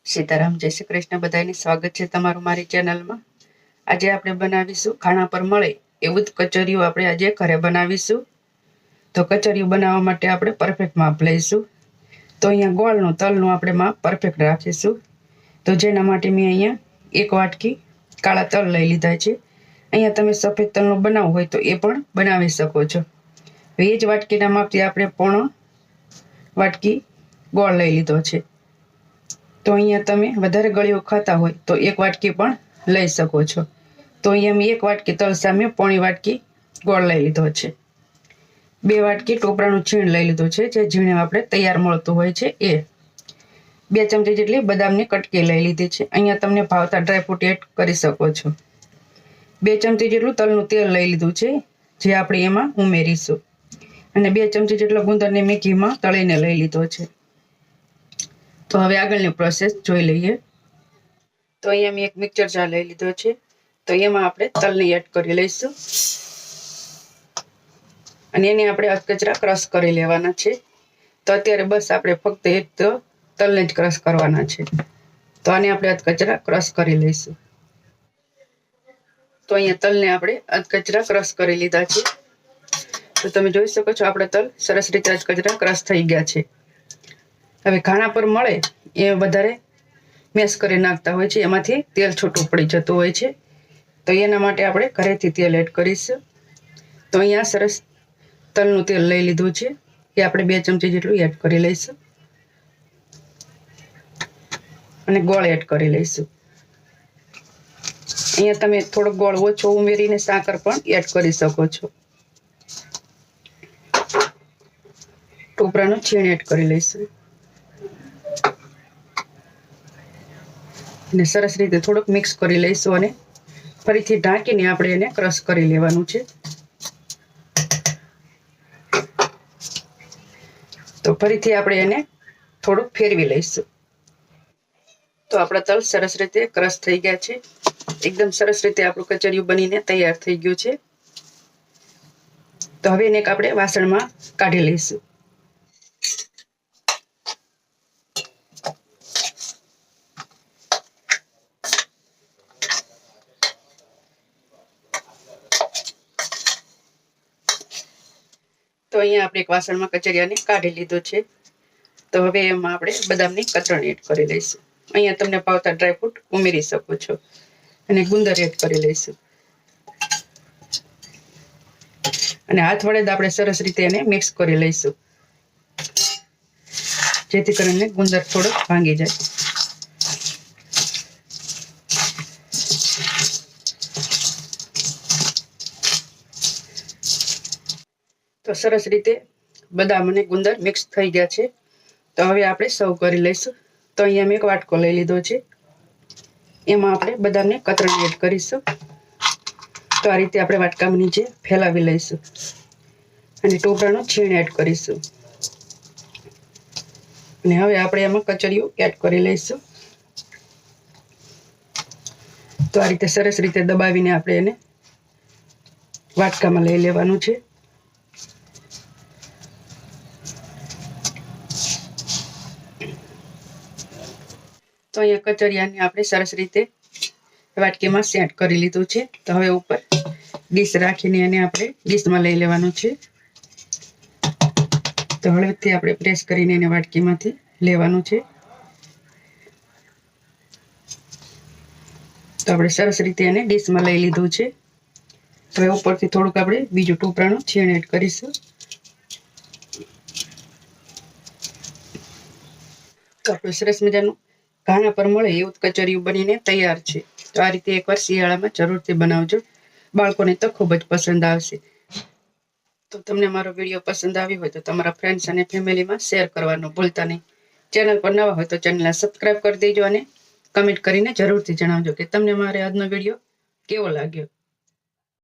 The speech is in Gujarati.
સીતારામ, જય શ્રી કૃષ્ણ. બધાને સ્વાગત છે તમારું મારી ચેનલમાં. આજે આપણે બનાવીશું ખાણા પર મળે એવું જ કચરિયું આપણે આજે ઘરે બનાવીશું. તો કચરિયું બનાવવા માટે આપણે પરફેક્ટ માપ લઈશું. તો અહીંયા ગોળનું તલનું આપણે માપ પરફેક્ટ રાખીશું. તો જેના માટે મેં અહીંયા 1 વાટકી કાળા તલ લઈ લીધા છે. અહીંયા તમે સફેદ તલનું બનાવવું હોય તો એ પણ બનાવી શકો છો. એ જ વાટકીના માપથી આપણે 1.5 વાટકી ગોળ લઈ લીધો છે. તો અહીંયા તમે વધારે ગળ્યો ખાતા હોય તો 1 વાટકી પણ લઈ શકો છો. તો અહીંયા મેં 1 વાટકી તલ સામે 1.5 વાટકી ગોળ લઈ લીધો છે. 2 વાટકી ટોપરાનું છીણ લઈ લીધું છે, જે ઝીણે આપણે તૈયાર મળતું હોય છે એ. 2 ચમચી જેટલી બદામની કટકી લઈ લીધી છે. અહીંયા તમને ભાવતા ડ્રાયફ્રૂટ એડ કરી શકો છો. 2 ચમચી જેટલું તલનું તેલ લઈ લીધું છે, જે આપણે એમાં ઉમેરીશું. અને 2 ચમચી જેટલો ગુંદરને મેં ઘીમાં તળીને લઈ લીધો છે. તો હવે આગળની પ્રોસેસ જોઈ લઈએ. તો અહીંયા મેં એક મિક્સર જાર લઈ લીધો છે. તો એમાં આપણે તલને એડ કરી લઈશું અને એને આપણે અધકચરા ક્રશ કરી લેવાના છે. તો અત્યારે બસ આપણે ફક્ત એક તો તલને જ ક્રશ કરવાના છે. તો આને આપણે અધકચરા ક્રશ કરી લઈશું. તો અહીંયા તલને આપણે અધકચરા ક્રશ કરી લીધા છે. તો તમે જોઈ શકો છો આપણા તલ સરસ રીતે અધકચરા ક્રશ થઈ ગયા છે. હવે ખાણા પર મળે એ વધારે મેશ કરી નાખતા હોય છે, એમાંથી તેલ છૂટું પડી જતું હોય છે. તો એના માટે આપણે ઘરેથી તેલ એડ કરીશું. તો અહીંયા સરસ તલનું તેલ લઈ લીધું છે, એ આપણે 2 ચમચી જેટલું એડ કરી લઈશું અને ગોળ એડ કરી લઈશું. અહીંયા તમે થોડો ગોળ ઓછો ઉમેરીને સાકર પણ એડ કરી શકો છો. ટોપરાનું છીણ એડ કરી લઈશું અને સરસ રીતે થોડુંક મિક્સ કરી લઈશું અને ફરીથી ઢાંકીને આપણે એને ક્રશ કરી લેવાનું છે. તો ફરીથી આપણે એને થોડુંક ફેરવી લઈશું. તો આપણા તલ સરસ રીતે ક્રશ થઈ ગયા છે. એકદમ સરસ રીતે આપણું કચરિયું બનીને તૈયાર થઈ ગયું છે. તો હવે એને આપણે વાસણમાં કાઢી લઈશું. તો અહીંયા આપણે એક વાસણમાં કચરિયાને કાઢી લીધો છે. તો હવે એમાં આપણે બદામની કતરણ એડ કરી લઈશું. અહીંયા તમને ભાવતા ડ્રાયફ્રૂટ ઉમેરી શકો છો અને ગુંદર એડ કરી લઈશું અને હાથ વડે આપણે સરસ રીતે એને મિક્સ કરી લઈશું, જેથી કરીને ગુંદર થોડો ભાંગી જાય. તો સરસ રીતે બદામ અને ગુંદર મિક્સ થઈ ગયા છે. તો હવે આપણે સર્વ કરી લઈશું. તો અહીંયા મેં એક વાટકો લઈ લીધો છે, એમાં આપણે બદામને કતરણ એડ કરીશું. તો આ રીતે આપણે વાટકામાં નીચે ફેલાવી લઈશું અને ટોપરાનું છીણ એડ કરીશું અને હવે આપણે એમાં કચરિયું એડ કરી લઈશું. તો આ રીતે સરસ રીતે દબાવીને આપણે એને વાટકામાં લઈ લેવાનું છે. તો અહીંયા કચરિયાને આપણે સરસ રીતે વાટકીમાં સેટ કરી લીધું છે. તો હવે ઉપર ડીશ રાખીને એને આપણે ડીશમાં લઈ લેવાનું છે. તો હળવેથી આપણે પ્રેસ કરીને એને વાટકીમાંથી લેવાનું છે. તો આપણે સરસ રીતે એને ડીશમાં લઈ લીધું છે. હવે ઉપરથી થોડુંક આપણે બીજું ટોપરાનું છીણ એડ કરીશું. તો આપણે સરસ મજાનું ખાણા પર મળે એવું કચરિયું બનીને તૈયાર છે. તો આ રીતે એકવાર શિયાળામાં જરૂરથી બનાવજો, બાળકોને તો ખૂબ જ પસંદ આવશે. તો તમને મારો વિડીયો પસંદ આવ્યો હોય તો તમારા ફ્રેન્ડ્સ અને ફેમિલીમાં શેર કરવાનું ભૂલતા નહીં. ચેનલ પર નવા હોય તો ચેનલને સબસ્ક્રાઈબ કરી દેજો અને કમેન્ટ કરીને જરૂરથી જણાવજો કે તમને મારે આજનો વિડીયો કેવો લાગ્યો.